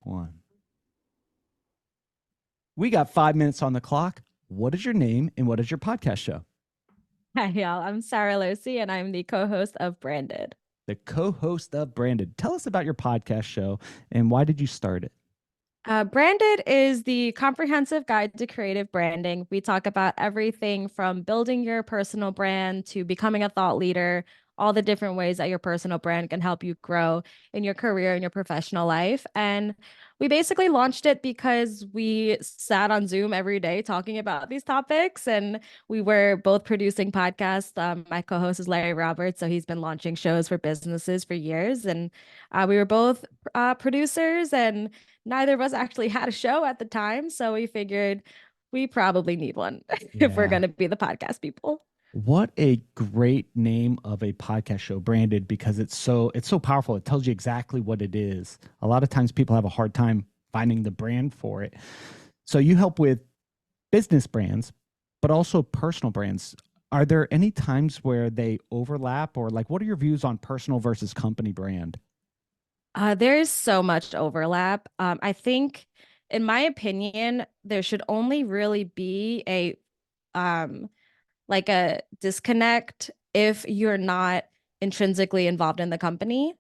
One. We got 5 minutes on the clock. What is your name and what is your podcast show? Hi, y'all. I'm Sara Lohse, and I'm the co-host of Branded. The co-host of Branded. Tell us about your podcast show and why did you start it? Branded is the comprehensive guide to creative branding. We talk about everything from building your personal brand to becoming a thought leader, all the different ways that your personal brand can help you grow in your career and your professional life. And we basically launched it because we sat on Zoom every day talking about these topics. And we were both producing podcasts. My co host is Larry Roberts. So he's been launching shows for businesses for years. And we were both producers, and neither of us actually had a show at the time. So we figured we probably need one if we're Yeah. going to be the podcast people. What a great name of a podcast show, Branded, because it's so powerful. It tells you exactly what it is. A lot of times people have a hard time finding the brand for it. So you help with business brands, but also personal brands. Are there any times where they overlap or like what are your views on personal versus company brand? There's so much overlap. I think, in my opinion, there should only really be um, a disconnect if you're not intrinsically involved in the company.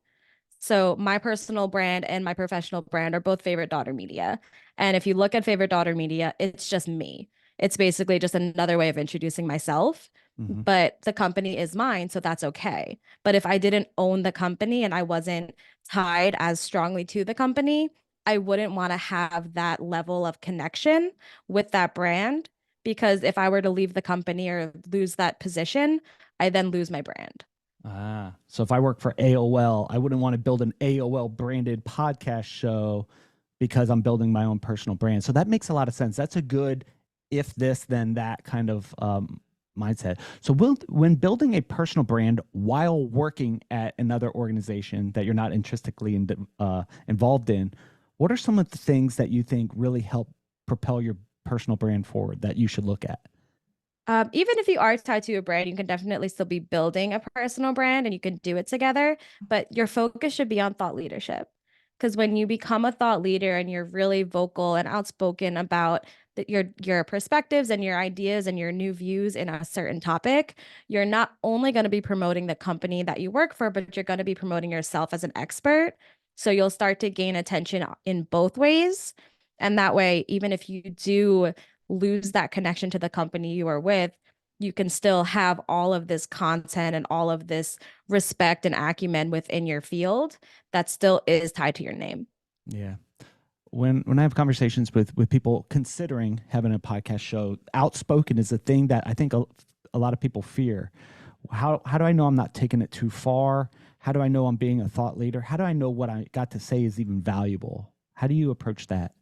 So my personal brand and my professional brand are both Favorite Daughter Media. And if you look at Favorite Daughter Media, it's just me. It's basically just another way of introducing myself, Hmm. but the company is mine, so that's okay. But if I didn't own the company and I wasn't tied as strongly to the company, I wouldn't want to have that level of connection with that brand, because if I were to leave the company or lose that position, I then lose my brand. So if I work for AOL, I wouldn't want to build an AOL branded podcast show because I'm building my own personal brand. So that makes a lot of sense. That's a good if this, then that kind of mindset. So when building a personal brand while working at another organization that you're not intrinsically involved in, what are some of the things that you think really help propel your personal brand forward that you should look at? Even if you are tied to a brand, you can definitely still be building a personal brand and you can do it together, but your focus should be on thought leadership. Because when you become a thought leader and you're really vocal and outspoken about your perspectives and your ideas and your new views in a certain topic, you're not only going to be promoting the company that you work for, but you're going to be promoting yourself as an expert. So you'll start to gain attention in both ways. And that way, even if you do lose that connection to the company you are with, you can still have all of this content and all of this respect and acumen within your field that still is tied to your name. Yeah. When I have conversations with people considering having a podcast show, outspoken is a thing that I think a lot of people fear. How do I know I'm not taking it too far? How do I know I'm being a thought leader? How do I know what I got to say is even valuable? How do you approach that?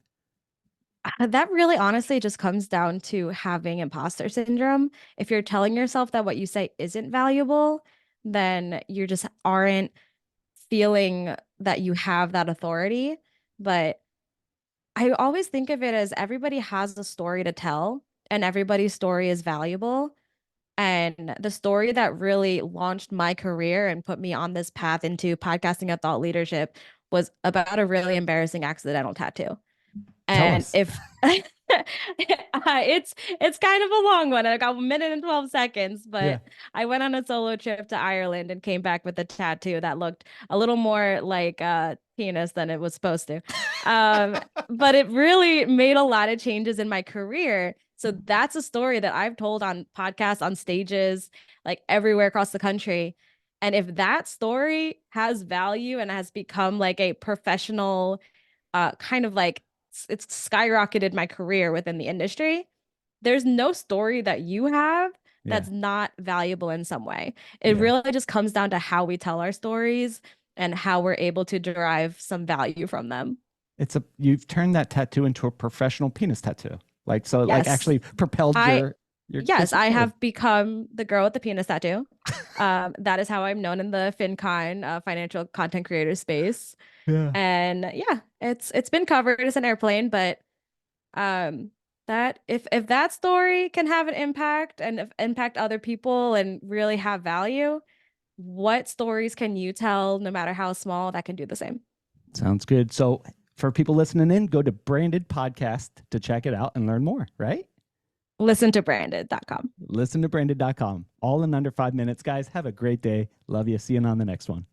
That really honestly just comes down to having imposter syndrome. If you're telling yourself that what you say isn't valuable, then you just aren't feeling that you have that authority. But I always think of it as everybody has a story to tell, and everybody's story is valuable. And the story that really launched my career and put me on this path into podcasting and thought leadership was about a really embarrassing accidental tattoo. Tell And us. if it's kind of a long one, I got 1 minute and 12 seconds, Yeah. but I went on a solo trip to Ireland and came back with a tattoo that looked a little more like a penis than it was supposed to. Um, but it really made a lot of changes in my career. So that's a story that I've told on podcasts, on stages, like everywhere across the country. And if that story has value and has become like a professional kind of like it's skyrocketed my career within the industry. There's no story that you have Yeah. that's not valuable in some way. It Yeah. really just comes down to how we tell our stories and how we're able to derive some value from them. You've turned that tattoo into a professional penis tattoo. Like so like Yes. actually propelled I your yes, business I forward. have become the girl with the penis tattoo. That is how I'm known in the FinCon financial content creator space. Yeah. And yeah, it's been covered as an airplane, but um that if that story can have an impact and impact other people and really have value, what stories can you tell, no matter how small, that can do the same? Sounds good. So for people listening in, go to Branded Podcast to check it out and learn more, right? Listen to branded.com. Listen to branded.com. All in under 5 minutes. Guys, have a great day. Love you. See you on the next one.